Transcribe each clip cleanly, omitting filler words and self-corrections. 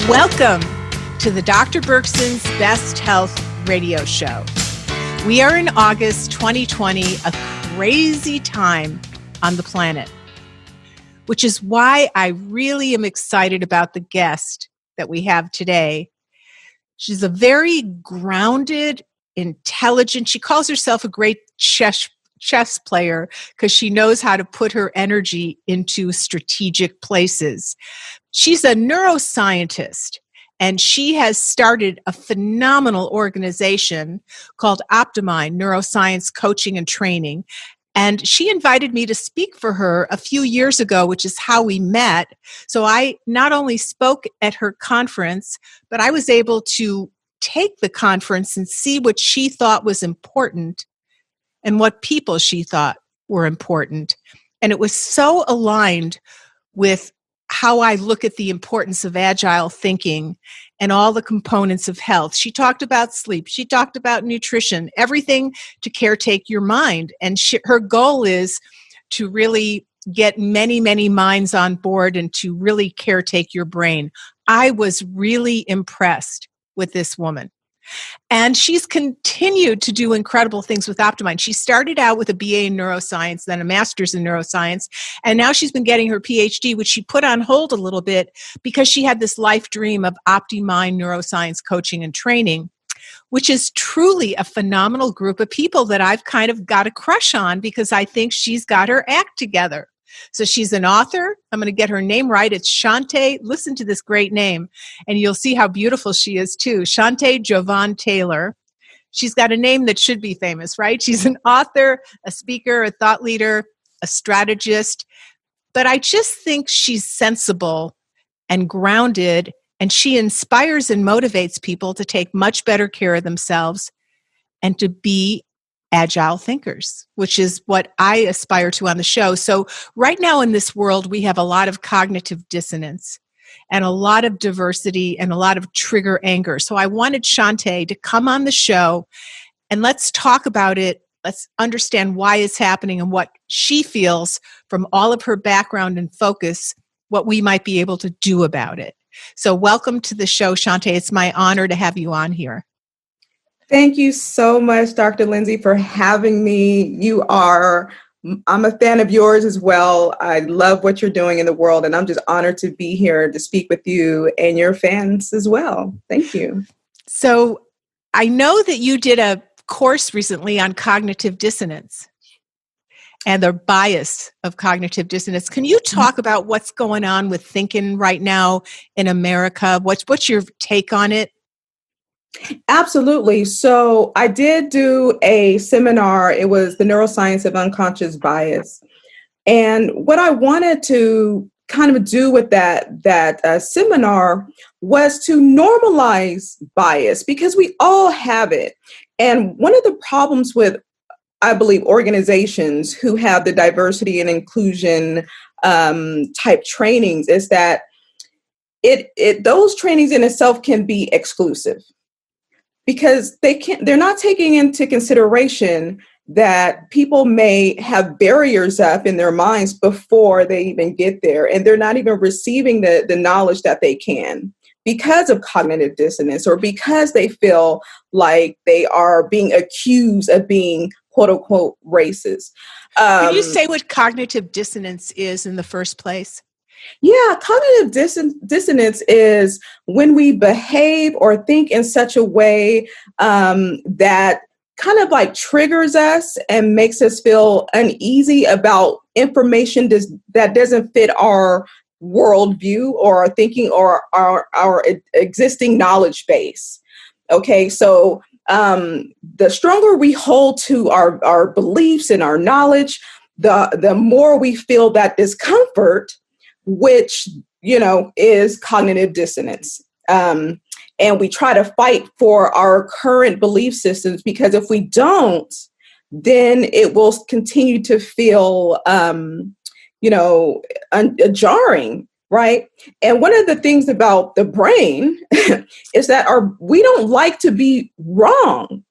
Welcome to the Dr. Bergson's Best Health Radio Show. We are in August 2020, a crazy time on the planet, which is why I really am excited about the guest that we have today. She's a very grounded, intelligent, she calls herself a great chess player because she knows how to put her energy into strategic places. She's a neuroscientist, and she has started a phenomenal organization called Optimind Neuroscience Coaching and Training. And she invited me to speak for her a few years ago, which is how we met. So I not only spoke at her conference, but I was able to take the conference and see what she thought was important and what people she thought were important. And it was so aligned with how I look at the importance of agile thinking and all the components of health. She talked about sleep. She talked about nutrition, everything to caretake your mind. And her goal is to really get many, many minds on board and to really caretake your brain. I was really impressed with this woman. And she's continued to do incredible things with Optimind. She started out with a BA in neuroscience, then a master's in neuroscience, and now she's been getting her PhD, which she put on hold a little bit because she had this life dream of Optimind Neuroscience Coaching and Training, which is truly a phenomenal group of people that I've kind of got a crush on because I think she's got her act together. So she's an author. I'm going to get her name right. It's Shonté. Listen to this great name, and you'll see how beautiful she is too. Shonté Jovan Taylor. She's got a name that should be famous, right? She's an author, a speaker, a thought leader, a strategist. But I just think she's sensible and grounded, and she inspires and motivates people to take much better care of themselves and to be agile thinkers, which is what I aspire to on the show. So right now in this world, we have a lot of cognitive dissonance and a lot of diversity and a lot of trigger anger. So I wanted Shonté to come on the show and let's talk about it. Let's understand why it's happening and what she feels from all of her background and focus, what we might be able to do about it. So welcome to the show, Shonté. It's my honor to have you on here. Thank you so much, Dr. Lindsay, for having me. I'm a fan of yours as well. I love what you're doing in the world, and I'm just honored to be here to speak with you and your fans as well. Thank you. So I know that you did a course recently on cognitive dissonance and the bias of cognitive dissonance. Can you talk about what's going on with thinking right now in America? What's your take on it? Absolutely. So I did do a seminar. It was the neuroscience of unconscious bias. And what I wanted to kind of do with that seminar was to normalize bias because we all have it. And one of the problems with, I believe, organizations who have the diversity and inclusion type trainings is that those trainings in itself can be exclusive. Because they're not taking into consideration that people may have barriers up in their minds before they even get there, and they're not even receiving the knowledge that they can because of cognitive dissonance or because they feel like they are being accused of being quote unquote racist. Can you say what cognitive dissonance is in the first place? Yeah, cognitive dissonance is when we behave or think in such a way that kind of like triggers us and makes us feel uneasy about information that doesn't fit our worldview or our thinking or our existing knowledge base. Okay, so the stronger we hold to our beliefs and our knowledge, the more we feel that discomfort, which, is cognitive dissonance. And we try to fight for our current belief systems because if we don't, then it will continue to feel, jarring, right? And one of the things about the brain is that we don't like to be wrong.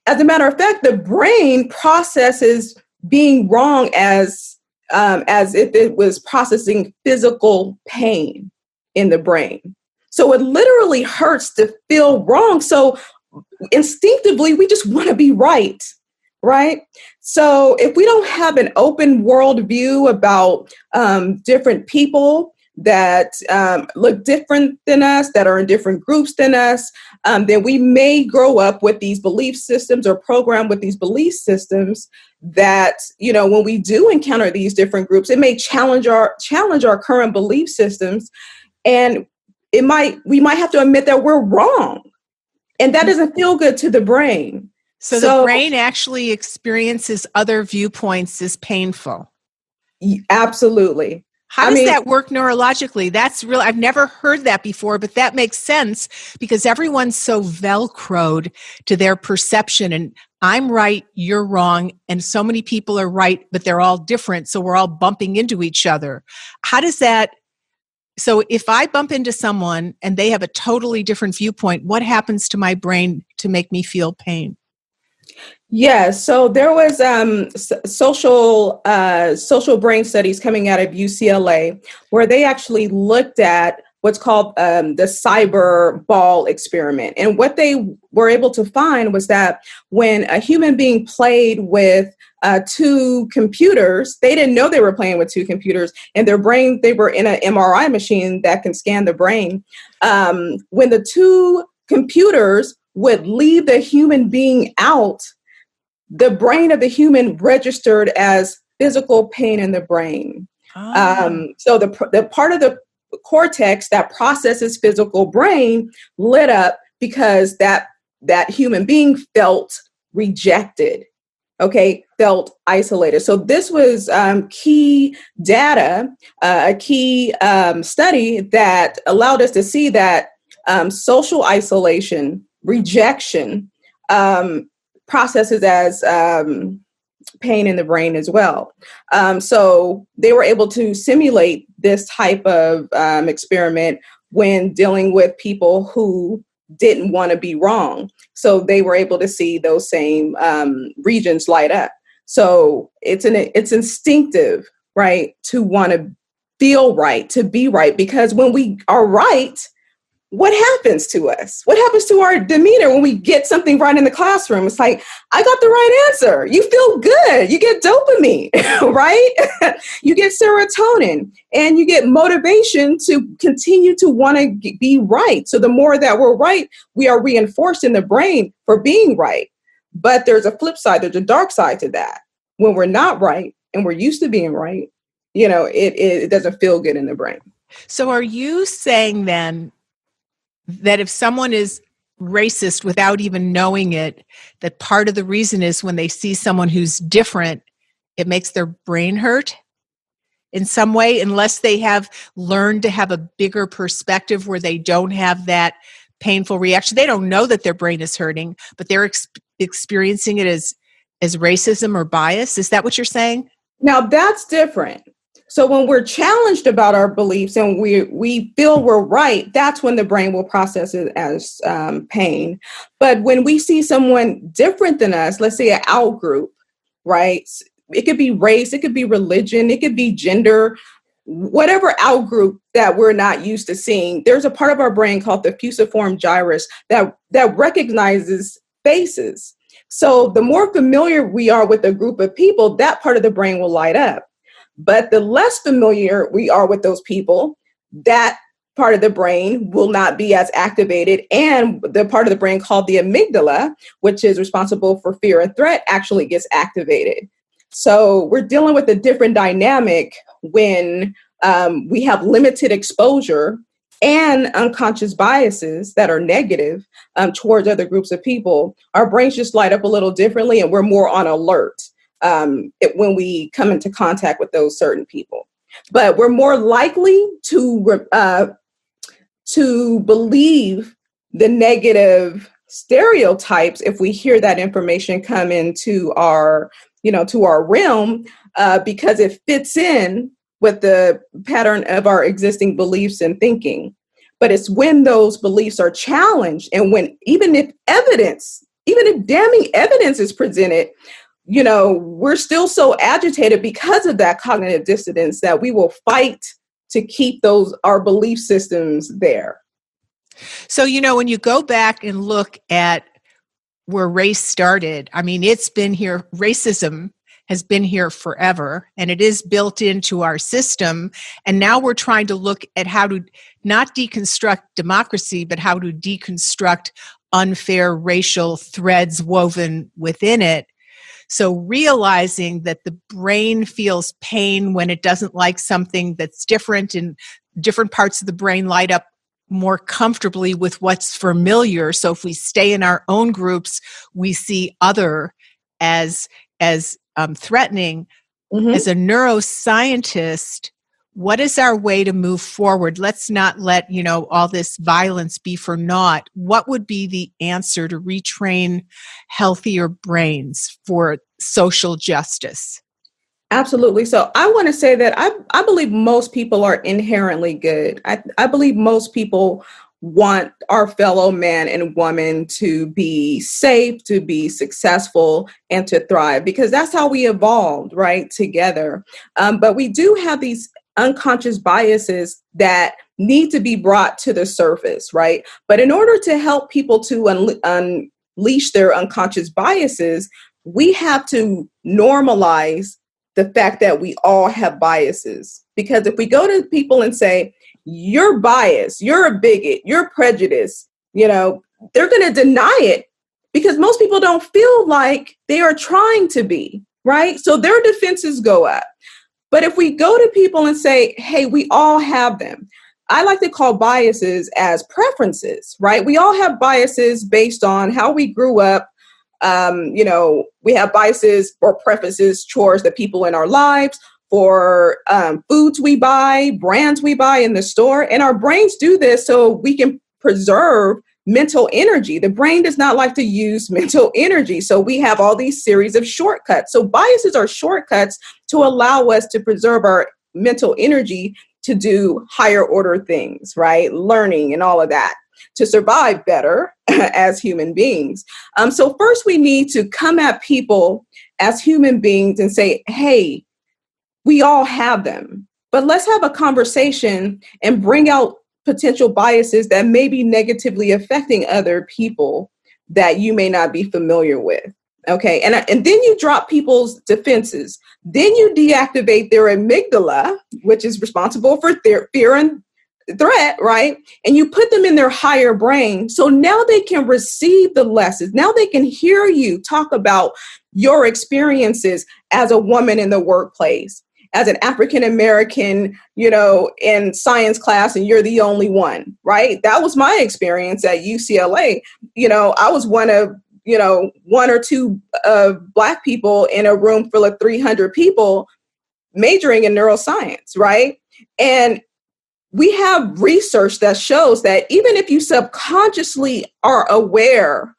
As a matter of fact, the brain processes being wrong as if it was processing physical pain in the brain. So it literally hurts to feel wrong. So instinctively, we just want to be right, right? So if we don't have an open world view about different people that look different than us, that are in different groups than us, then we may grow up with these belief systems or programmed with these belief systems that, when we do encounter these different groups, it may challenge our current belief systems. And we might have to admit that we're wrong. And that doesn't feel good to the brain. So the brain actually experiences other viewpoints as painful. Absolutely. How does that work neurologically? That's real. I've never heard that before, but that makes sense because everyone's so Velcroed to their perception. And I'm right, you're wrong. And so many people are right, but they're all different. So we're all bumping into each other. How does that? So if I bump into someone and they have a totally different viewpoint, what happens to my brain to make me feel pain? Yeah, so there was social brain studies coming out of UCLA where they actually looked at what's called the cyber ball experiment. And what they were able to find was that when a human being played with two computers, they didn't know they were playing with two computers, and their brain, they were in an MRI machine that can scan the brain. When the two computers would leave the human being out, the brain of the human registered as physical pain in the brain. So the part of the cortex that processes physical brain lit up because that human being felt rejected, felt isolated. So this was key data, a key study that allowed us to see that social isolation, rejection, processes as pain in the brain as well. So they were able to simulate this type of experiment when dealing with people who didn't want to be wrong. So they were able to see those same regions light up. So it's instinctive, right, to want to feel right, to be right, because when we are right, what happens to us? What happens to our demeanor when we get something right in the classroom? It's like, I got the right answer. You feel good. You get dopamine, right? You get serotonin, and you get motivation to continue to want to be right. So the more that we're right, we are reinforced in the brain for being right. But there's a flip side. There's a dark side to that. When we're not right and we're used to being right, it doesn't feel good in the brain. So are you saying then that if someone is racist without even knowing it, that part of the reason is when they see someone who's different, it makes their brain hurt in some way, unless they have learned to have a bigger perspective where they don't have that painful reaction. They don't know that their brain is hurting, but they're experiencing it as racism or bias. Is that what you're saying? Now that's different. So when we're challenged about our beliefs and we feel we're right, that's when the brain will process it as pain. But when we see someone different than us, let's say an out group, right? It could be race, it could be religion, it could be gender, whatever out group that we're not used to seeing. There's a part of our brain called the fusiform gyrus that recognizes faces. So the more familiar we are with a group of people, that part of the brain will light up. But the less familiar we are with those people, that part of the brain will not be as activated. And the part of the brain called the amygdala, which is responsible for fear and threat, actually gets activated. So we're dealing with a different dynamic when we have limited exposure and unconscious biases that are negative towards other groups of people. Our brains just light up a little differently, and we're more on alert when we come into contact with those certain people. But we're more likely to believe the negative stereotypes if we hear that information come into our, to our realm, because it fits in with the pattern of our existing beliefs and thinking. But it's when those beliefs are challenged, and when even if damning evidence is presented, we're still so agitated because of that cognitive dissonance that we will fight to keep our belief systems there. So, when you go back and look at where race started, I mean, it's been here, racism has been here forever, and it is built into our system. And now we're trying to look at how to not deconstruct democracy, but how to deconstruct unfair racial threads woven within it. So realizing that the brain feels pain when it doesn't like something that's different, and different parts of the brain light up more comfortably with what's familiar. So if we stay in our own groups, we see other as threatening. Mm-hmm. As a neuroscientist, what is our way to move forward? Let's not let, all this violence be for naught. What would be the answer to retrain healthier brains for social justice? Absolutely. So I want to say that I believe most people are inherently good. I believe most people want our fellow man and woman to be safe, to be successful, and to thrive, because that's how we evolved, right, together. But we do have these unconscious biases that need to be brought to the surface, right? But in order to help people to unleash their unconscious biases, we have to normalize the fact that we all have biases. Because if we go to people and say, you're biased, you're a bigot, you're prejudiced, they're going to deny it, because most people don't feel like they are trying to be, right? So their defenses go up. But if we go to people and say, hey, we all have them. I like to call biases as preferences, right? We all have biases based on how we grew up. We have biases or preferences towards the people in our lives, for foods we buy, brands we buy in the store. And our brains do this so we can preserve mental energy. The brain does not like to use mental energy. So we have all these series of shortcuts. So biases are shortcuts to allow us to preserve our mental energy to do higher order things, right? Learning and all of that, to survive better as human beings. So first we need to come at people as human beings and say, hey, we all have them, but let's have a conversation and bring out potential biases that may be negatively affecting other people that you may not be familiar with. Okay. And then you drop people's defenses. Then you deactivate their amygdala, which is responsible for fear and threat, right? And you put them in their higher brain. So now they can receive the lessons. Now they can hear you talk about your experiences as a woman in the workplace, as an African-American, in science class, and you're the only one, right? That was my experience at UCLA. I was one of, one or two Black people in a room full of 300 people majoring in neuroscience, right? And we have research that shows that even if you subconsciously are aware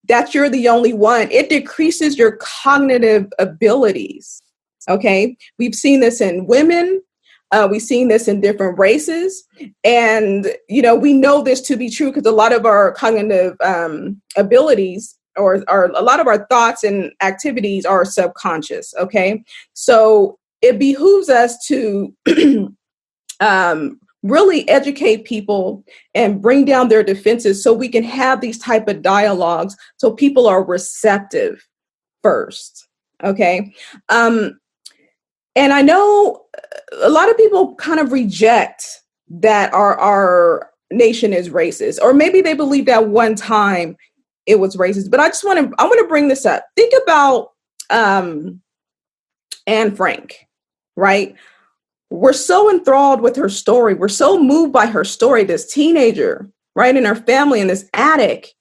that you're the only one, it decreases your cognitive abilities. Okay. We've seen this in women. We've seen this in different races. And, we know this to be true because a lot of our cognitive abilities or a lot of our thoughts and activities are subconscious. Okay. So it behooves us to really educate people and bring down their defenses so we can have these type of dialogues so people are receptive first. Okay. And I know a lot of people kind of reject that our nation is racist, or maybe they believed at one time it was racist. But I want to bring this up. Think about Anne Frank, right? We're so enthralled with her story. We're so moved by her story, this teenager, right, in her family in this attic,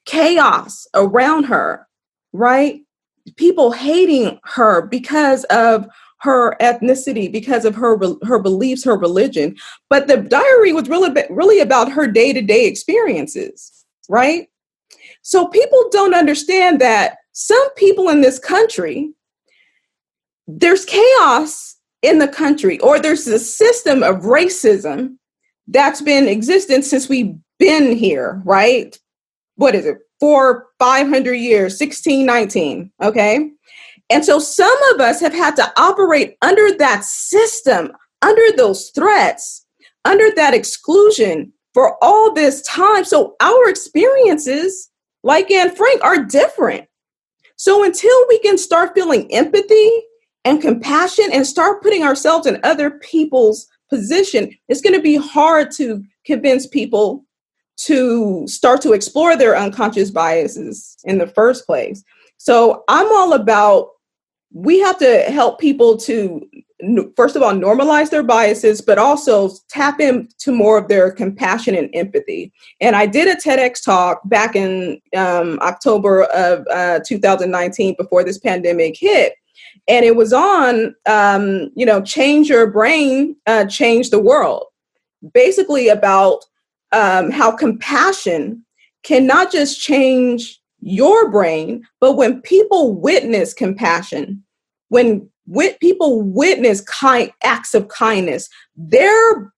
chaos around her, right? People hating her because of her ethnicity, because of her beliefs, her religion. But the diary was really about her day-to-day experiences, right? So people don't understand that some people in this country, there's chaos in the country, or there's a system of racism that's been existent since we've been here, right? What is it? 400-500 years, 1619. Okay. And so some of us have had to operate under that system, under those threats, under that exclusion for all this time. So our experiences, like Anne Frank, are different. So until we can start feeling empathy and compassion and start putting ourselves in other people's position, it's going to be hard to convince people to start to explore their unconscious biases in the first place. So I'm all about, we have to help people to, first of all, normalize their biases, but also tap into more of their compassion and empathy. And I did a TEDx talk back in October of 2019, before this pandemic hit. And it was on, change your brain, change the world. Basically about how compassion can not just change your brain, but when people witness compassion, when people witness acts of kindness, their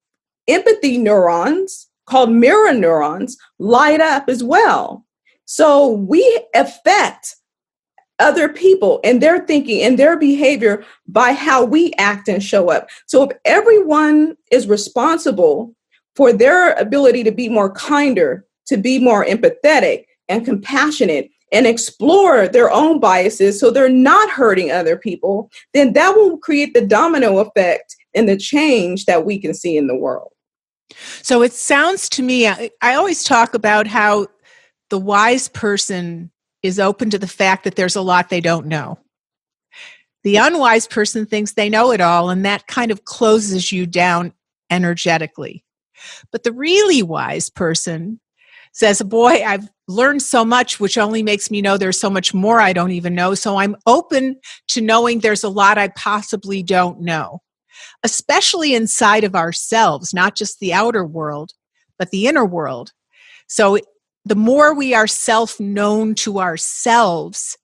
empathy neurons, called mirror neurons, light up as well. So we affect other people and their thinking and their behavior by how we act and show up. So if everyone is responsible for their ability to be more kinder, to be more empathetic and compassionate, and explore their own biases so they're not hurting other people, then that will create the domino effect and the change that we can see in the world. So it sounds to me, I always talk about how the wise person is open to the fact that there's a lot they don't know. The unwise person thinks they know it all, and that kind of closes you down energetically. But the really wise person says, boy, I've learned so much, which only makes me know there's so much more I don't even know. So I'm open to knowing there's a lot I possibly don't know, especially inside of ourselves, not just the outer world, but the inner world. So the more we are self-known to ourselves,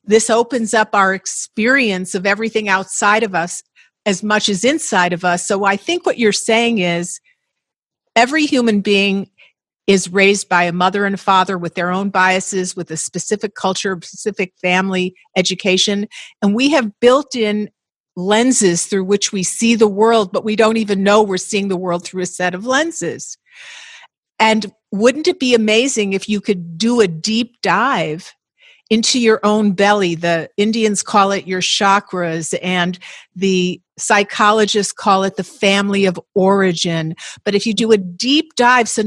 this opens up our experience of everything outside of us as much as inside of us. So I think what you're saying is every human being is raised by a mother and a father with their own biases, with a specific culture, specific family, education. And we have built-in lenses through which we see the world, but we don't even know we're seeing the world through a set of lenses. And wouldn't it be amazing if you could do a deep dive into your own belly? The Indians call it your chakras, and the psychologists call it the family of origin. But if you do a deep dive, so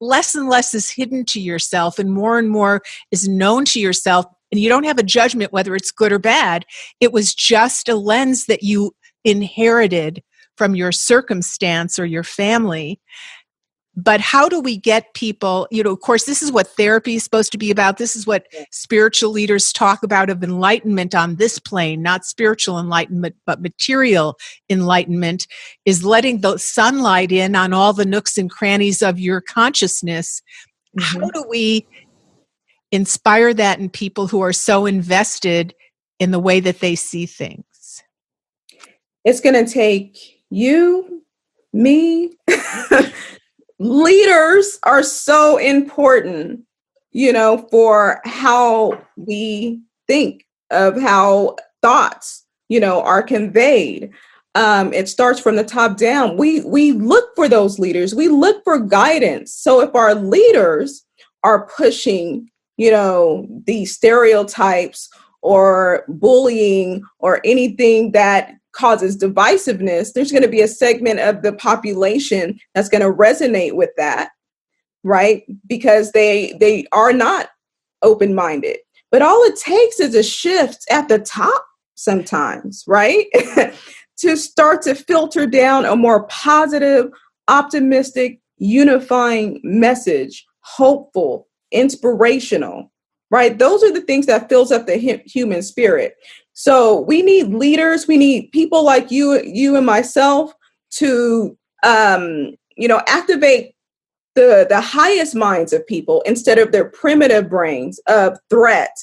less and less is hidden to yourself and more is known to yourself, and you don't have a judgment whether it's good or bad. It was just a lens that you inherited from your circumstance or your family. But how do we get people, of course, this is what therapy is supposed to be about. This is what spiritual leaders talk about, of enlightenment on this plane, not spiritual enlightenment, but material enlightenment, is letting the sunlight in on all the nooks and crannies of your consciousness. Mm-hmm. How do we inspire that in people who are so invested in the way that they see things? It's going to take you, me. Leaders are so important, for how we think, of how thoughts, are conveyed. It starts from the top down. We look for those leaders. We look for guidance. So if our leaders are pushing, these stereotypes or bullying or anything that causes divisiveness, there's going to be a segment of the population that's going to resonate with that, right? Because they are not open-minded. But all it takes is a shift at the top sometimes, right? To start to filter down a more positive, optimistic, unifying message, hopeful, inspirational, right? Those are the things that fills up the human spirit. So we need leaders. We need people like you and myself to, activate the highest minds of people instead of their primitive brains of threat,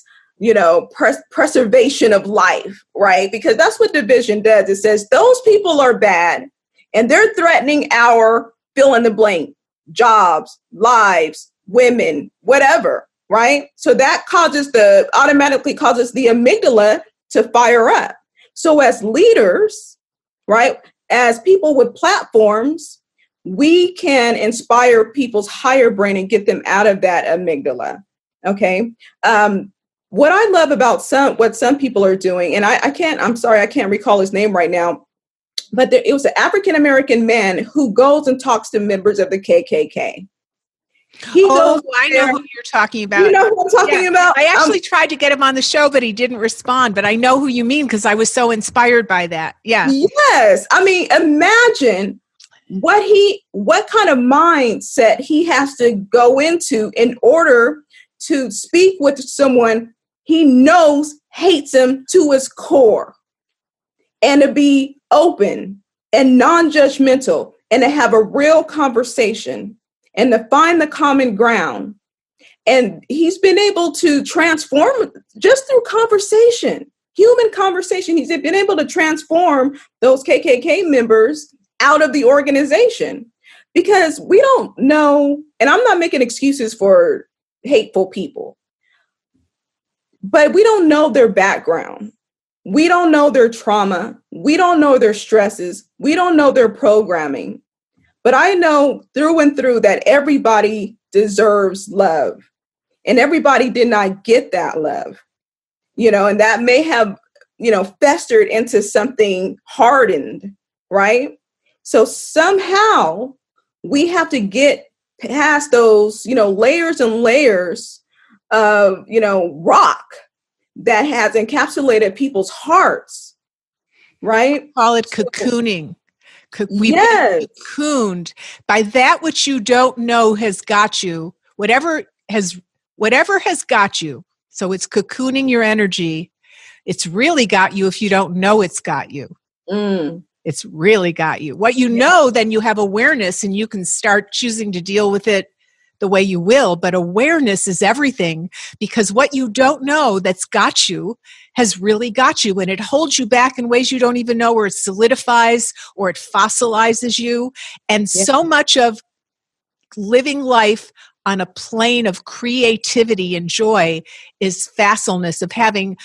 preservation of life, right? Because that's what division does. It says those people are bad and they're threatening our fill in the blank, jobs, lives, women, whatever, right? So that automatically causes the amygdala to fire up. So as leaders, right, as people with platforms, we can inspire people's higher brain and get them out of that amygdala. Okay. What I love about what some people are doing, and I'm sorry, I can't recall his name right now, but it was an African-American man who goes and talks to members of the KKK. I know who you're talking about. You know who I'm talking about? I actually tried to get him on the show, but he didn't respond. But I know who you mean because I was so inspired by that. Yeah. Yes. I mean, imagine what kind of mindset he has to go into in order to speak with someone he knows hates him to his core, and to be open and non-judgmental and to have a real conversation and to find the common ground. And he's been able to transform just through conversation, human conversation. He's been able to transform those KKK members out of the organization, because we don't know, and I'm not making excuses for hateful people, but we don't know their background. We don't know their trauma. We don't know their stresses. We don't know their programming. But I know through and through that everybody deserves love, and everybody did not get that love, and that may have, festered into something hardened, right? So somehow we have to get past those, layers and layers of, rock that has encapsulated people's hearts, right? Call it cocooning. We've Yes. been cocooned by that which you don't know has got you. Whatever has got you. So it's cocooning your energy. It's really got you if you don't know it's got you. It's really got you. What you know, then you have awareness and you can start choosing to deal with it the way you will. But awareness is everything, because what you don't know that's got you has really got you, and it holds you back in ways you don't even know, or it solidifies or it fossilizes you. And so much of living life on a plane of creativity and joy is facilness, of having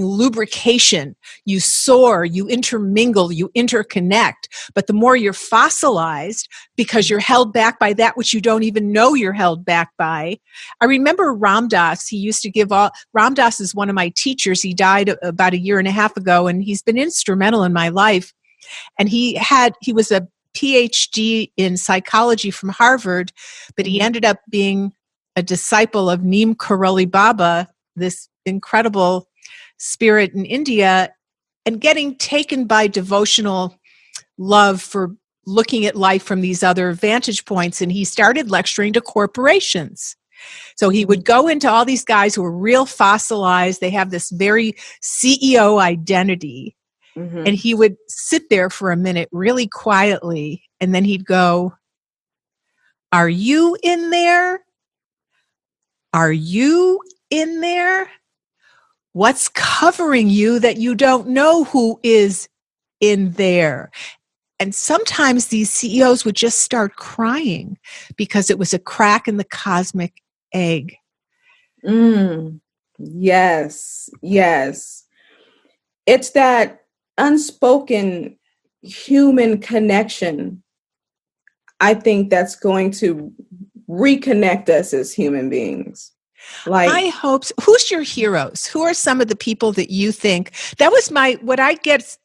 lubrication. You soar, you intermingle, you interconnect. But the more you're fossilized, because you're held back by that which you don't even know you're held back by. I remember Ram Dass. Ram Dass is one of my teachers. He died about a year and a half ago, and he's been instrumental in my life. And he was a PhD in psychology from Harvard, but he ended up being a disciple of Neem Karoli Baba, this incredible spirit in India, and getting taken by devotional love for looking at life from these other vantage points. And he started lecturing to corporations. So he would go into all these guys who are real fossilized. They have this very CEO identity. And he would sit there for a minute really quietly, and then he'd go, "Are you in there? Are you in there? What's covering you that you don't know who is in there?" And sometimes these CEOs would just start crying because it was a crack in the cosmic egg. Yes. It's that unspoken human connection, I think, that's going to reconnect us as human beings. I hope so. Who's your heroes? Who are some of the people that you think? That was what I get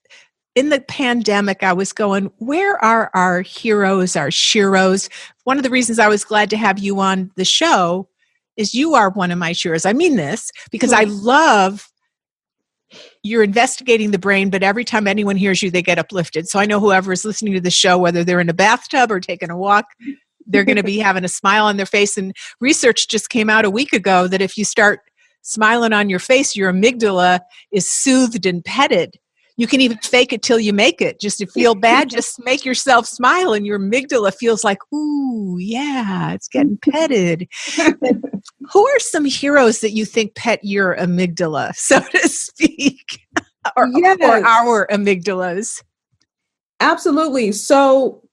in the pandemic. I was going, where are our heroes, our sheroes? One of the reasons I was glad to have you on the show is you are one of my sheroes. I mean this because I love you're investigating the brain, but every time anyone hears you, they get uplifted. So I know whoever is listening to the show, whether they're in a bathtub or taking a walk, they're going to be having a smile on their face. And research just came out a week ago that if you start smiling on your face, your amygdala is soothed and petted. You can even fake it till you make it. Just to feel bad, just make yourself smile and your amygdala feels like, ooh, yeah, it's getting petted. Who are some heroes that you think pet your amygdala, so to speak, or our amygdalas? Absolutely. So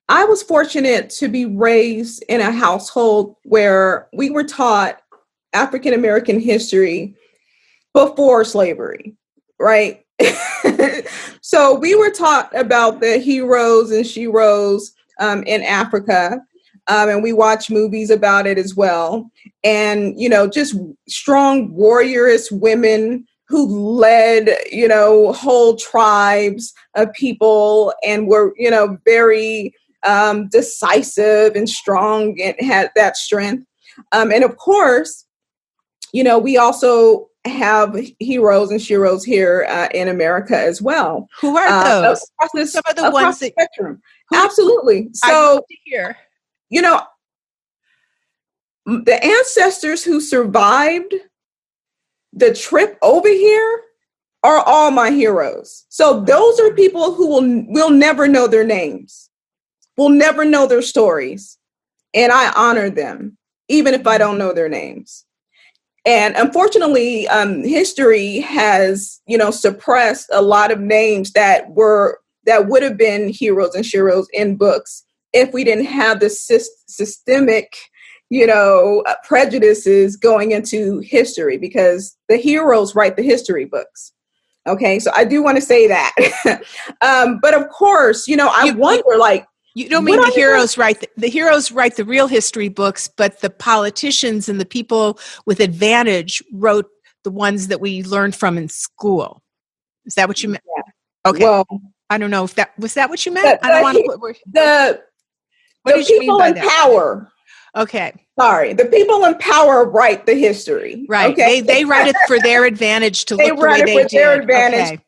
I was fortunate to be raised in a household where we were taught African American history before slavery, right? So we were taught about the heroes and sheroes in Africa. And we watch movies about it as well. And, just strong warriorous women who led, whole tribes of people and were, very decisive and strong and had that strength. And of course, we also have heroes and sheroes here in America as well. Who are those? Some of the ones that spectrum. Absolutely. So here, the ancestors who survived the trip over here are all my heroes. So those are people who will never know their names, will never know their stories. And I honor them, even if I don't know their names. And unfortunately, history has, suppressed a lot of names that would have been heroes and sheroes in books if we didn't have the systemic, prejudices going into history, because the heroes write the history books. Okay, so I do want to say that. But of course, I wonder, like, you don't mean the heroes write the heroes write the real history books, but the politicians and the people with advantage wrote the ones that we learned from in school. Is that what you meant? Yeah. Okay. Well, I don't know if that was what you meant. I don't want to put words. The people in power. Okay. Sorry, the people in power write the history. Right. Okay. They write it for their advantage to look the way they did. Their advantage. Okay.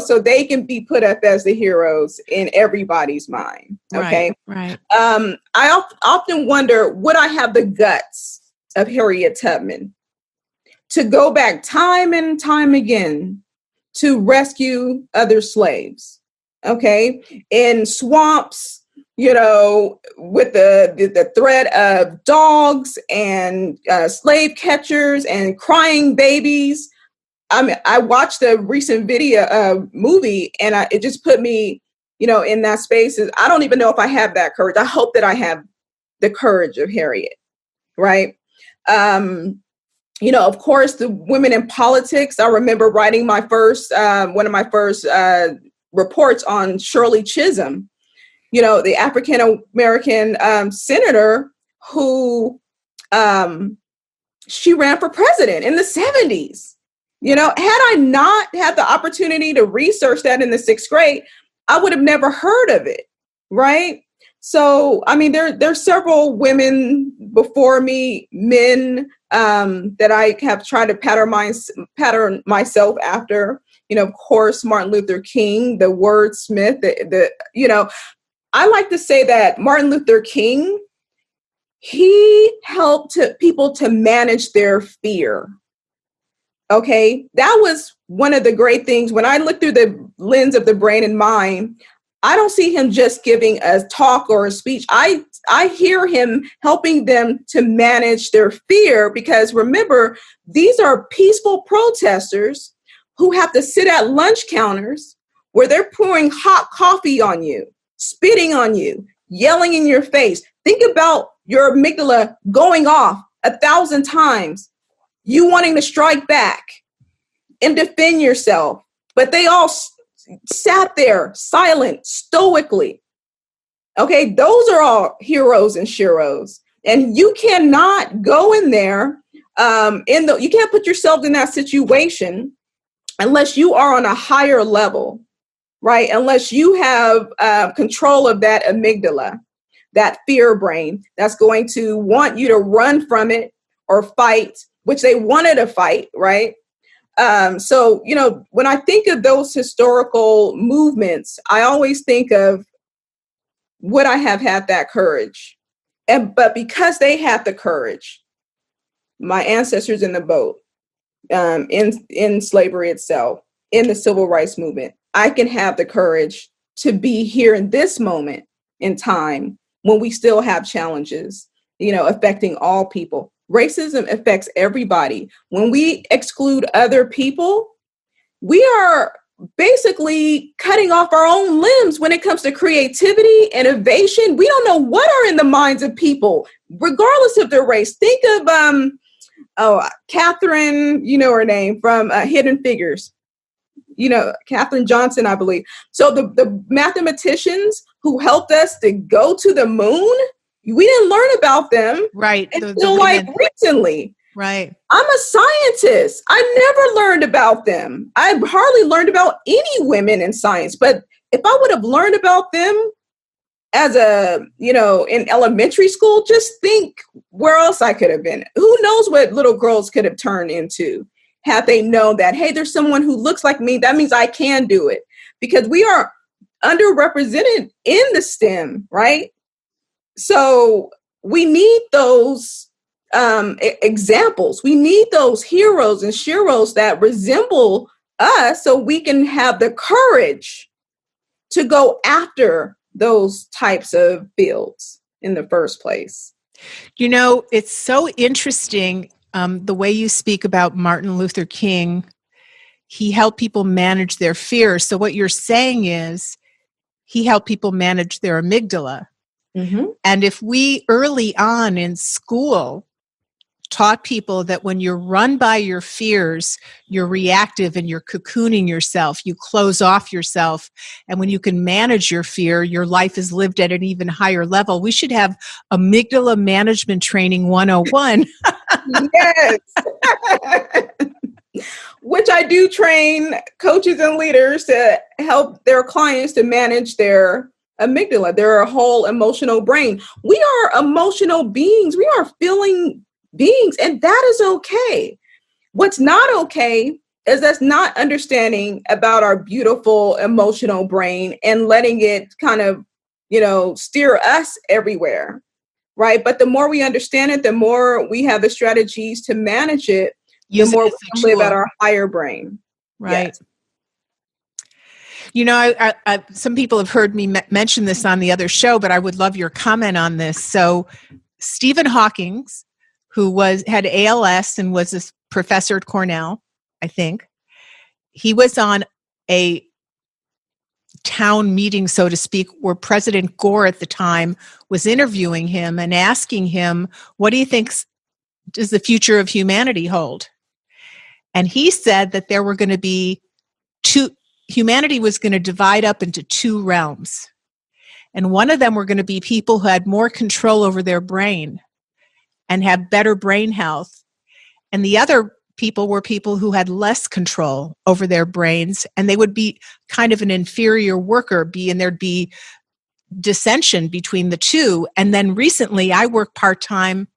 So they can be put up as the heroes in everybody's mind. Okay. Right. I often wonder, would I have the guts of Harriet Tubman to go back time and time again to rescue other slaves? Okay. In swamps, with the threat of dogs and slave catchers and crying babies. I watched a recent movie, and it just put me, in that space. I don't even know if I have that courage. I hope that I have the courage of Harriet, right? Of course, the women in politics. I remember writing one of my first reports on Shirley Chisholm, the African American senator who she ran for president in the 70s. Had I not had the opportunity to research that in the 6th grade, I would have never heard of it. Right. So, I mean, there's several women before me, men that I have tried to pattern myself after. Of course, Martin Luther King, the wordsmith, I like to say that Martin Luther King, he helped people to manage their fear. Okay, that was one of the great things. When I look through the lens of the brain and mind, I don't see him just giving a talk or a speech. I hear him helping them to manage their fear, because remember, these are peaceful protesters who have to sit at lunch counters where they're pouring hot coffee on you, spitting on you, yelling in your face. Think about your amygdala going off 1,000 times, you wanting to strike back and defend yourself. But they all sat there silent, stoically. Okay, those are all heroes and sheroes. And you cannot go in there, you can't put yourself in that situation unless you are on a higher level, right? Unless you have control of that amygdala, that fear brain that's going to want you to run from it or fight, which they wanted to fight, right? So, when I think of those historical movements, I always think of, would I have had that courage? But because they had the courage, my ancestors in the boat, in slavery itself, in the civil rights movement, I can have the courage to be here in this moment in time when we still have challenges, affecting all people. Racism affects everybody. When we exclude other people, we are basically cutting off our own limbs when it comes to creativity, innovation. We don't know what are in the minds of people, regardless of their race. Think of Catherine, her name from Hidden Figures. Katherine Johnson, I believe. So the mathematicians who helped us to go to the moon, we didn't learn about them right until like recently. Right. I'm a scientist. I never learned about them. I hardly learned about any women in science. But if I would have learned about them as in elementary school, just think where else I could have been. Who knows what little girls could have turned into had they known that, hey, there's someone who looks like me. That means I can do it, because we are underrepresented in the STEM, right? So we need those examples. We need those heroes and sheroes that resemble us, so we can have the courage to go after those types of fields in the first place. You know, it's so interesting the way you speak about Martin Luther King. He helped people manage their fears. So what you're saying is he helped people manage their amygdala. Mm-hmm. And if we early on in school taught people that when you're run by your fears, you're reactive and you're cocooning yourself, you close off yourself, and when you can manage your fear, your life is lived at an even higher level. We should have amygdala management training 101. Yes. Which I do train coaches and leaders to help their clients to manage their amygdala, their whole emotional brain. We are emotional beings. We are feeling beings, and that is okay. What's not okay is us not understanding about our beautiful emotional brain and letting it kind of, steer us everywhere, right? But the more we understand it, the more we have the strategies to manage it, the more we can live at our higher brain. Right. Yes. I some people have heard me mention this on the other show, but I would love your comment on this. So Stephen Hawking, who had ALS and was a professor at Cornell, I think. He was on a town meeting, so to speak, where President Gore at the time was interviewing him and asking him, what do you think does the future of humanity hold? And he said that there were going to be humanity was going to divide up into two realms. And one of them were going to be people who had more control over their brain and have better brain health. And the other people were people who had less control over their brains, and they would be kind of an inferior worker, and there'd be dissension between the two. And then recently, I work part-time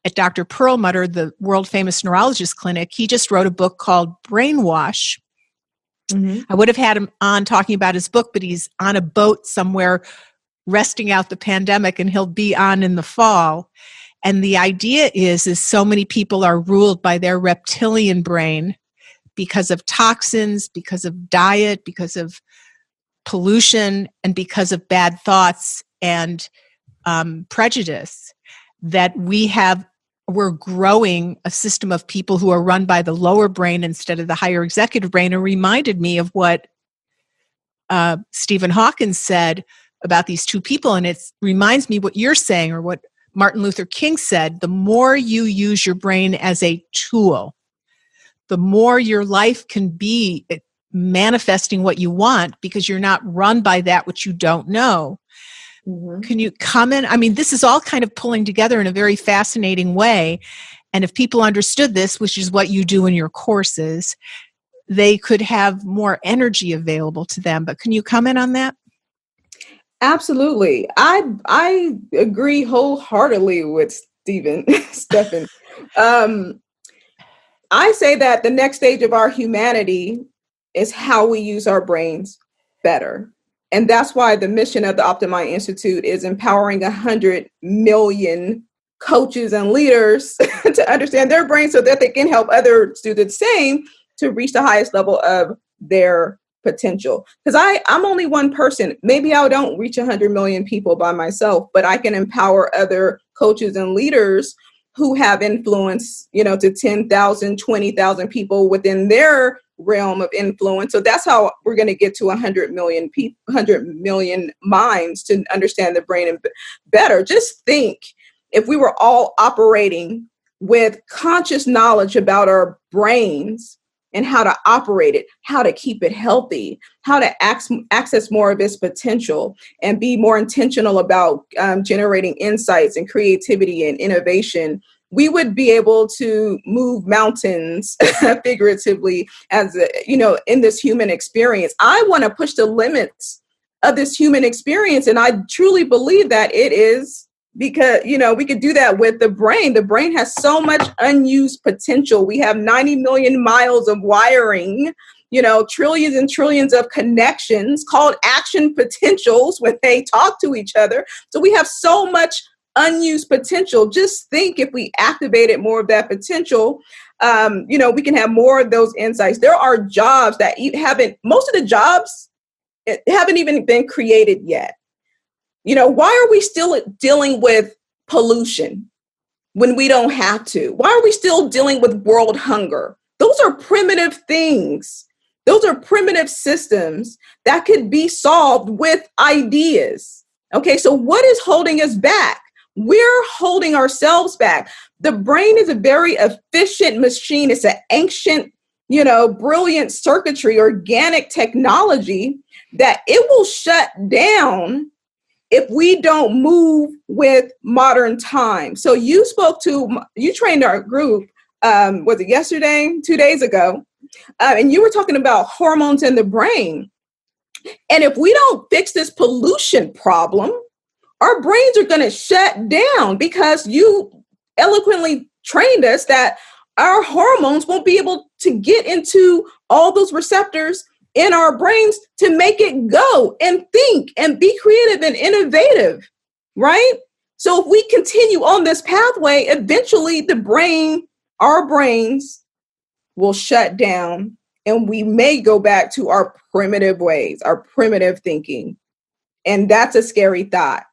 at Dr. Perlmutter, the world-famous neurologist clinic. He just wrote a book called Brainwash. Mm-hmm. I would have had him on talking about his book, but he's on a boat somewhere resting out the pandemic, and he'll be on in the fall. And the idea is so many people are ruled by their reptilian brain because of toxins, because of diet, because of pollution, and because of bad thoughts and prejudice, that we're growing a system of people who are run by the lower brain instead of the higher executive brain. It reminded me of what Stephen Hawking said about these two people. And it reminds me what you're saying, or what Martin Luther King said: the more you use your brain as a tool, the more your life can be manifesting what you want, because you're not run by that which you don't know. Mm-hmm. Can you comment? I mean, this is all kind of pulling together in a very fascinating way. And if people understood this, which is what you do in your courses, they could have more energy available to them. But can you comment on that? Absolutely. I agree wholeheartedly with Stephen. I say that the next stage of our humanity is how we use our brains better. And that's why the mission of the Optimind Institute is empowering 100 million coaches and leaders to understand their brains so that they can help others do the same to reach the highest level of their potential. Because I'm only one person. Maybe I don't reach 100 million people by myself, but I can empower other coaches and leaders who have influence, to 10,000, 20,000 people within their realm of influence. So that's how we're going to get to 100 million people, 100 million minds to understand the brain better. Just think, if we were all operating with conscious knowledge about our brains, and how to operate it, how to keep it healthy, how to access more of its potential and be more intentional about generating insights and creativity and innovation, we would be able to move mountains figuratively in this human experience. I want to push the limits of this human experience. And I truly believe that it is because, we could do that with the brain. The brain has so much unused potential. We have 90 million miles of wiring, trillions and trillions of connections called action potentials when they talk to each other. So we have so much unused potential. Just think if we activated more of that potential, we can have more of those insights. There are jobs that most of the jobs haven't even been created yet. Why are we still dealing with pollution when we don't have to? Why are we still dealing with world hunger? Those are primitive things. Those are primitive systems that could be solved with ideas. Okay, so what is holding us back? We're holding ourselves back. The brain is a very efficient machine. It's an ancient, brilliant circuitry, organic technology that it will shut down if we don't move with modern times. So you trained our group, was it yesterday, 2 days ago? And you were talking about hormones in the brain. And if we don't fix this pollution problem, our brains are going to shut down because you eloquently trained us that our hormones won't be able to get into all those receptors in our brains to make it go and think and be creative and innovative, right? So if we continue on this pathway, eventually our brains will shut down and we may go back to our primitive ways, our primitive thinking. And that's a scary thought.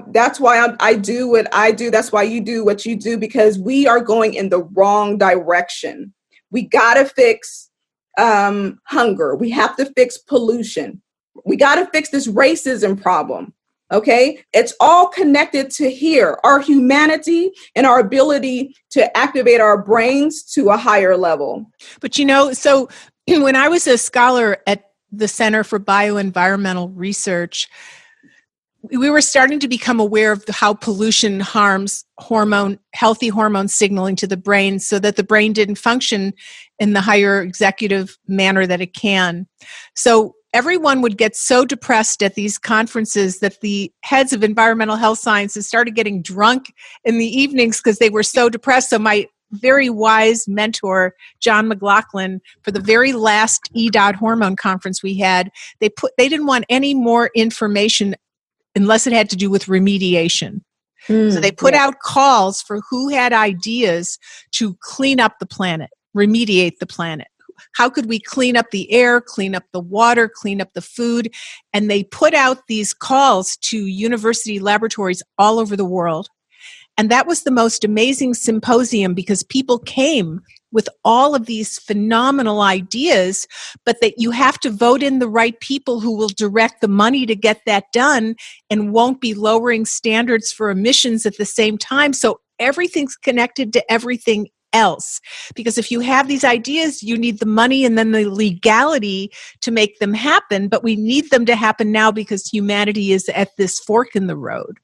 That's why I do what I do. That's why you do what you do, because we are going in the wrong direction. We got to fix hunger. We have to fix pollution. We got to fix this racism problem. Okay. It's all connected to here, our humanity and our ability to activate our brains to a higher level. But, so when I was a scholar at the Center for Bioenvironmental Research, we were starting to become aware of how pollution harms healthy hormone signaling to the brain so that the brain didn't function in the higher executive manner that it can. So everyone would get so depressed at these conferences that the heads of environmental health sciences started getting drunk in the evenings because they were so depressed. So my very wise mentor, John McLaughlin, for the very last hormone conference we had, they didn't want any more information unless it had to do with remediation. So they put out calls for who had ideas to clean up the planet, remediate the planet. How could we clean up the air, clean up the water, clean up the food? And they put out these calls to university laboratories all over the world. And that was the most amazing symposium because people came with all of these phenomenal ideas, but that you have to vote in the right people who will direct the money to get that done and won't be lowering standards for emissions at the same time. So everything's connected to everything else. Because if you have these ideas, you need the money and then the legality to make them happen. But we need them to happen now because humanity is at this fork in the road.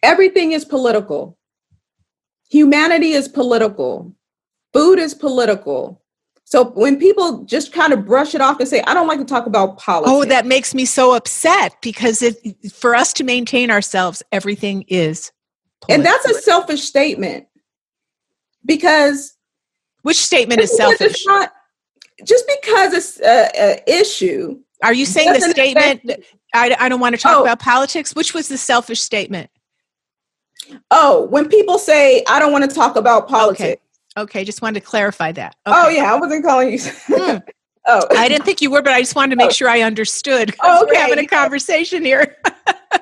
Everything is political. Humanity is political. Food is political. So when people just kind of brush it off and say, I don't like to talk about politics. Oh, that makes me so upset because for us to maintain ourselves, everything is political. And that's a selfish statement. Because which statement is selfish? Just because it's an issue. Are you saying the statement, I don't want to talk about politics? Which was the selfish statement? Oh, when people say, I don't want to talk about politics. Okay, just wanted to clarify that. Okay. Oh, yeah, I wasn't calling you. Oh, I didn't think you were, but I just wanted to make sure I understood. We're having a conversation here.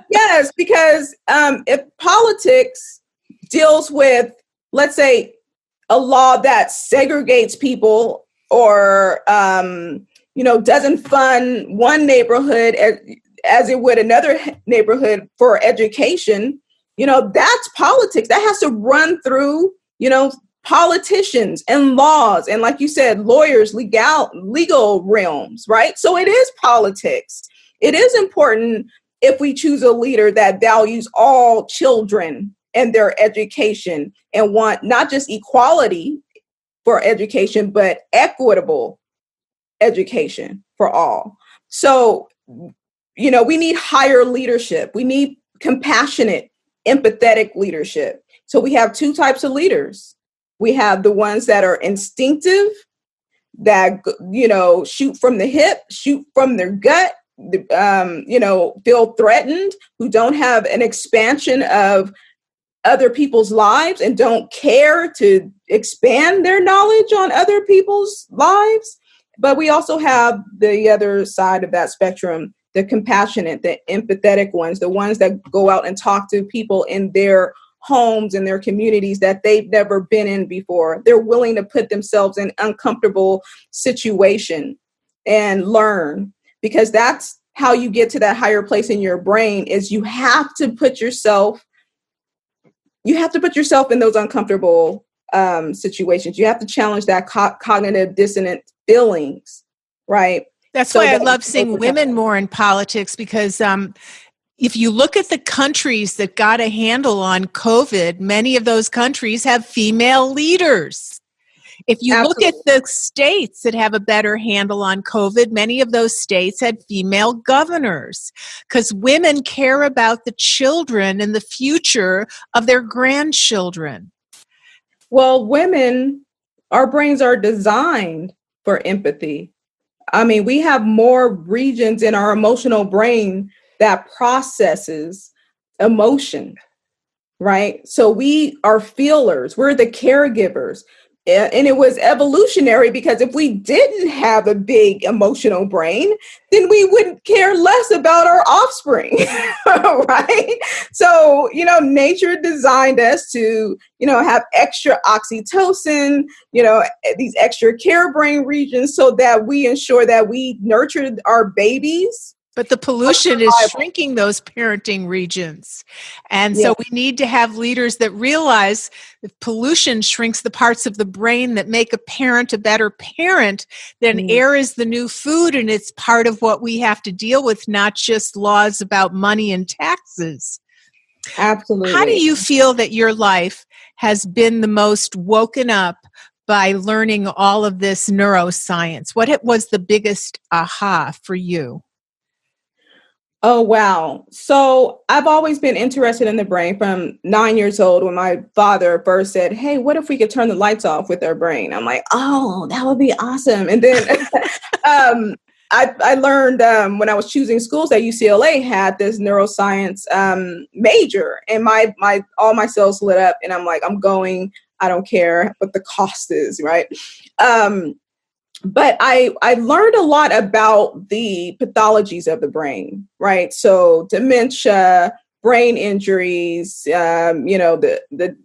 Yes, because if politics deals with, let's say, a law that segregates people or, doesn't fund one neighborhood as it would another neighborhood for education, that's politics. That has to run through, politicians and laws, and like you said, lawyers, legal realms, right? So it is politics. It is important if we choose a leader that values all children and their education and want not just equality for education, but equitable education for all. So, we need higher leadership. We need compassionate, empathetic leadership. So we have two types of leaders. We have the ones that are instinctive, that, shoot from the hip, shoot from their gut, feel threatened, who don't have an expansion of other people's lives and don't care to expand their knowledge on other people's lives. But we also have the other side of that spectrum, the compassionate, the empathetic ones, the ones that go out and talk to people in their homes and their communities that they've never been in before. They're willing to put themselves in uncomfortable situation and learn, because that's how you get to that higher place in your brain. Is you have to put yourself in those uncomfortable situations. You have to challenge that cognitive dissonant feelings, right? That's why I love seeing women more in politics, because if you look at the countries that got a handle on COVID, many of those countries have female leaders. If you Absolutely. look at the states that have a better handle on COVID, many of those states had female governors, because women care about the children and the future of their grandchildren. Well, women, our brains are designed for empathy. I mean, we have more regions in our emotional brain that processes emotion, right? So we are feelers, we're the caregivers. And it was evolutionary, because if we didn't have a big emotional brain, then we would care less about our offspring, right? So, nature designed us to, have extra oxytocin, these extra care brain regions, so that we ensure that we nurtured our babies. But the pollution is shrinking those parenting regions. And so we need to have leaders that realize if pollution shrinks the parts of the brain that make a parent a better parent, then air is the new food, and it's part of what we have to deal with, not just laws about money and taxes. Absolutely. How do you feel that your life has been the most woken up by learning all of this neuroscience? What was the biggest aha for you? Oh, wow. So I've always been interested in the brain from 9 years old, when my father first said, "Hey, what if we could turn the lights off with our brain?" I'm like, "Oh, that would be awesome." And then I learned when I was choosing schools that UCLA had this neuroscience major, and all my cells lit up, and I'm like, I'm going, I don't care what the cost is, right? But I learned a lot about the pathologies of the brain, right? So dementia, brain injuries, the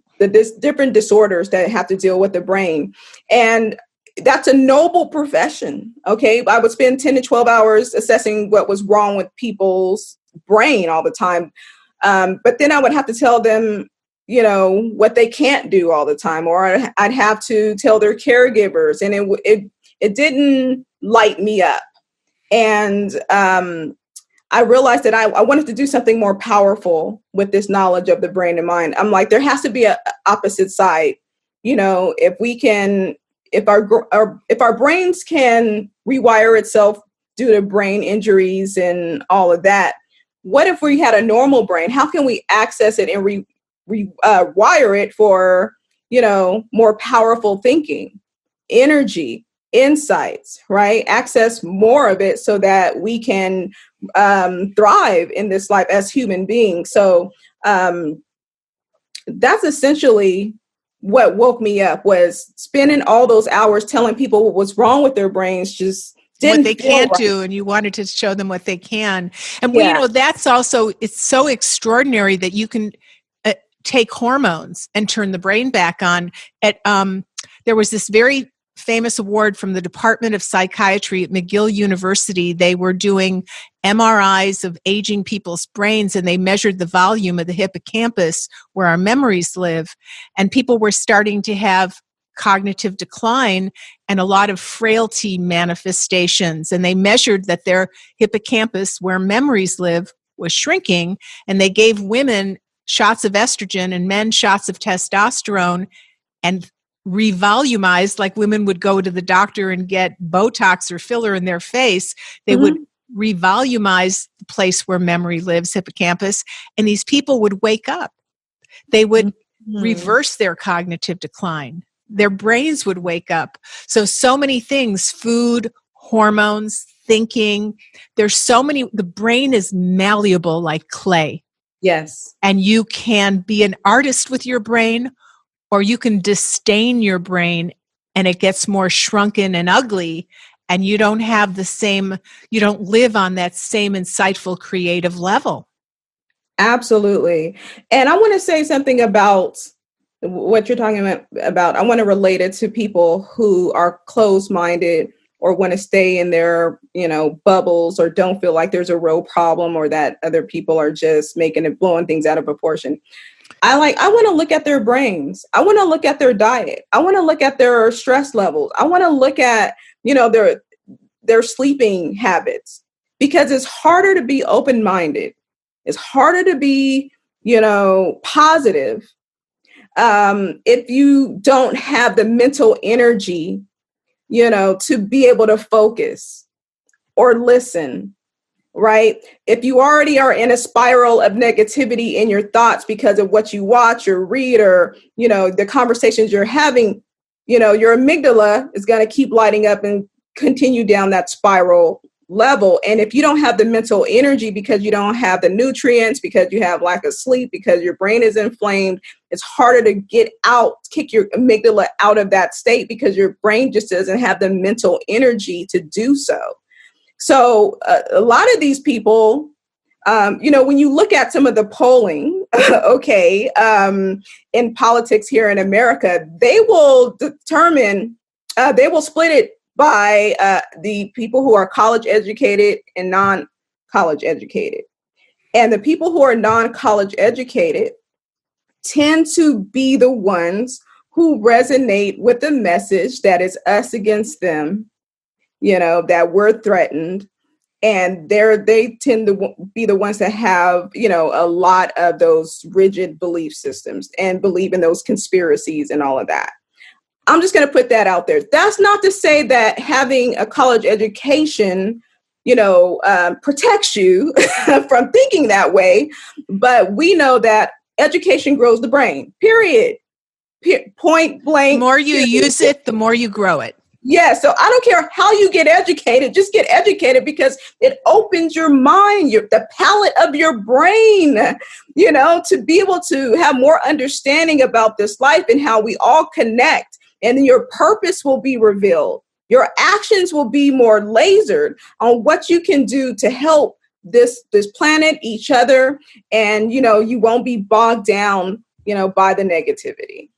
different disorders that have to deal with the brain. And that's a noble profession, okay? I would spend 10 to 12 hours assessing what was wrong with people's brain all the time. But then I would have to tell them, what they can't do all the time, or I'd have to tell their caregivers, and it didn't light me up. And I realized that I wanted to do something more powerful with this knowledge of the brain and mind. I'm like, there has to be an opposite side. If our brains can rewire itself due to brain injuries and all of that, what if we had a normal brain? How can we access it and rewire it for, more powerful thinking, energy, insights, right? Access more of it so that we can thrive in this life as human beings. So that's essentially what woke me up, was spending all those hours telling people what was wrong with their brains, just didn't what they can't right. do, and you wanted to show them what they can. And that's also, it's so extraordinary that you can take hormones and turn the brain back on. There was this very famous award from the Department of Psychiatry at McGill University. They were doing MRIs of aging people's brains, and they measured the volume of the hippocampus where our memories live. And people were starting to have cognitive decline and a lot of frailty manifestations. And they measured that their hippocampus, where memories live, was shrinking. And they gave women shots of estrogen and men shots of testosterone and revolumized, like women would go to the doctor and get Botox or filler in their face. They would revolumize the place where memory lives, hippocampus, and these people would wake up. They would reverse their cognitive decline. Their brains would wake up. So many things, food, hormones, thinking, there's so many, the brain is malleable like clay. Yes. And you can be an artist with your brain, or you can disdain your brain and it gets more shrunken and ugly, and you don't have the same, you don't live on that same insightful, creative level. Absolutely. And I want to say something about what you're talking about. I want to relate it to people who are closed-minded or want to stay in their, bubbles, or don't feel like there's a real problem, or that other people are just blowing things out of proportion. I want to look at their brains. I want to look at their diet. I want to look at their stress levels. I want to look at, their sleeping habits, because it's harder to be open-minded. It's harder to be, positive if you don't have the mental energy, to be able to focus or listen, right? If you already are in a spiral of negativity in your thoughts because of what you watch or read, or, the conversations you're having, your amygdala is going to keep lighting up and continue down that spiral level. And if you don't have the mental energy, because you don't have the nutrients, because you have lack of sleep, because your brain is inflamed, it's harder to kick your amygdala out of that state, because your brain just doesn't have the mental energy to do so. So a lot of these people, when you look at some of the polling, in politics here in America, they will split it by the people who are college educated and non-college educated. And the people who are non-college educated tend to be the ones who resonate with the message that is us against them, that we're threatened. And they tend to be the ones that have, a lot of those rigid belief systems and believe in those conspiracies and all of that. I'm just going to put that out there. That's not to say that having a college education, protects you from thinking that way. But we know that education grows the brain, period. Point blank. The more you use it, the more you grow it. Yeah. So I don't care how you get educated, just get educated, because it opens your mind, the palette of your brain, to be able to have more understanding about this life and how we all connect. And then your purpose will be revealed. Your actions will be more lasered on what you can do to help this planet, each other. And, you won't be bogged down, by the negativity.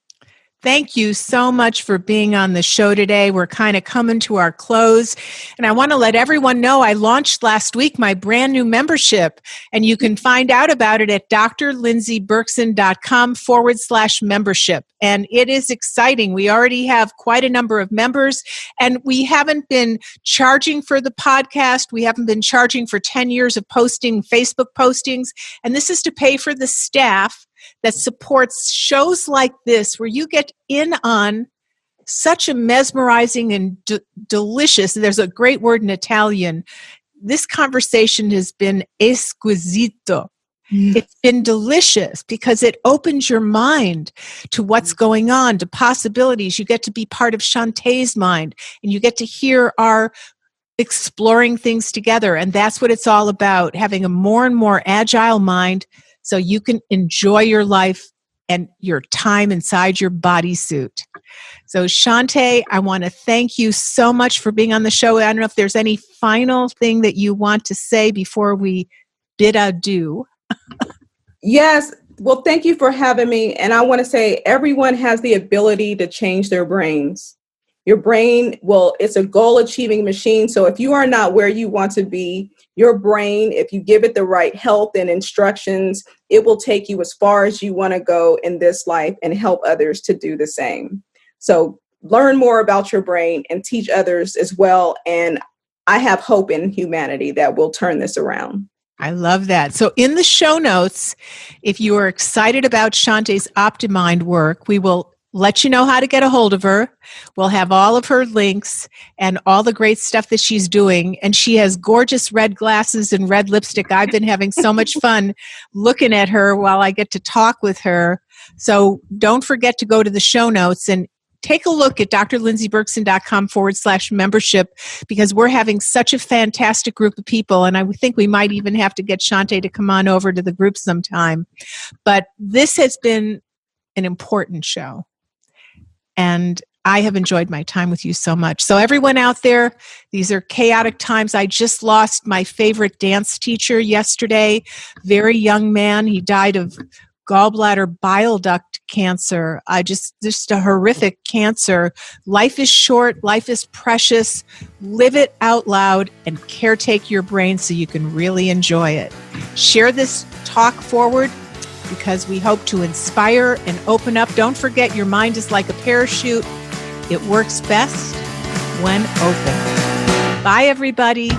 Thank you so much for being on the show today. We're kind of coming to our close. And I want to let everyone know I launched last week my brand new membership. And you can find out about it at drlindseyberkson.com/membership. And it is exciting. We already have quite a number of members. And we haven't been charging for the podcast. We haven't been charging for 10 years of posting Facebook postings. And this is to pay for the staff that supports shows like this, where you get in on such a mesmerizing and delicious, there's a great word in Italian, this conversation has been esquisito. It's been delicious because it opens your mind to what's going on, to possibilities. You get to be part of Shonté's mind, and you get to hear our exploring things together. And that's what it's all about, having a more and more agile mind so you can enjoy your life and your time inside your bodysuit. So Shonté, I want to thank you so much for being on the show. I don't know if there's any final thing that you want to say before we bid adieu. Yes. Well, thank you for having me. And I want to say everyone has the ability to change their brains. Your brain, it's a goal-achieving machine. So if you are not where you want to be, your brain, if you give it the right help and instructions, it will take you as far as you want to go in this life and help others to do the same. So learn more about your brain and teach others as well. And I have hope in humanity that will turn this around. I love that. So in the show notes, if you are excited about Shonté's OptiMind work, we will let you know how to get a hold of her. We'll have all of her links and all the great stuff that she's doing. And she has gorgeous red glasses and red lipstick. I've been having so much fun looking at her while I get to talk with her. So don't forget to go to the show notes and take a look at drlindseyberkson.com/membership, because we're having such a fantastic group of people. And I think we might even have to get Shonté to come on over to the group sometime. But this has been an important show. And I have enjoyed my time with you so much. So everyone out there, these are chaotic times. I just lost my favorite dance teacher yesterday, very young man. He died of gallbladder bile duct cancer. Just a horrific cancer. Life is short. Life is precious. Live it out loud and caretake your brain so you can really enjoy it. Share this talk forward, because we hope to inspire and open up. Don't forget, your mind is like a parachute. It works best when open. Bye, everybody.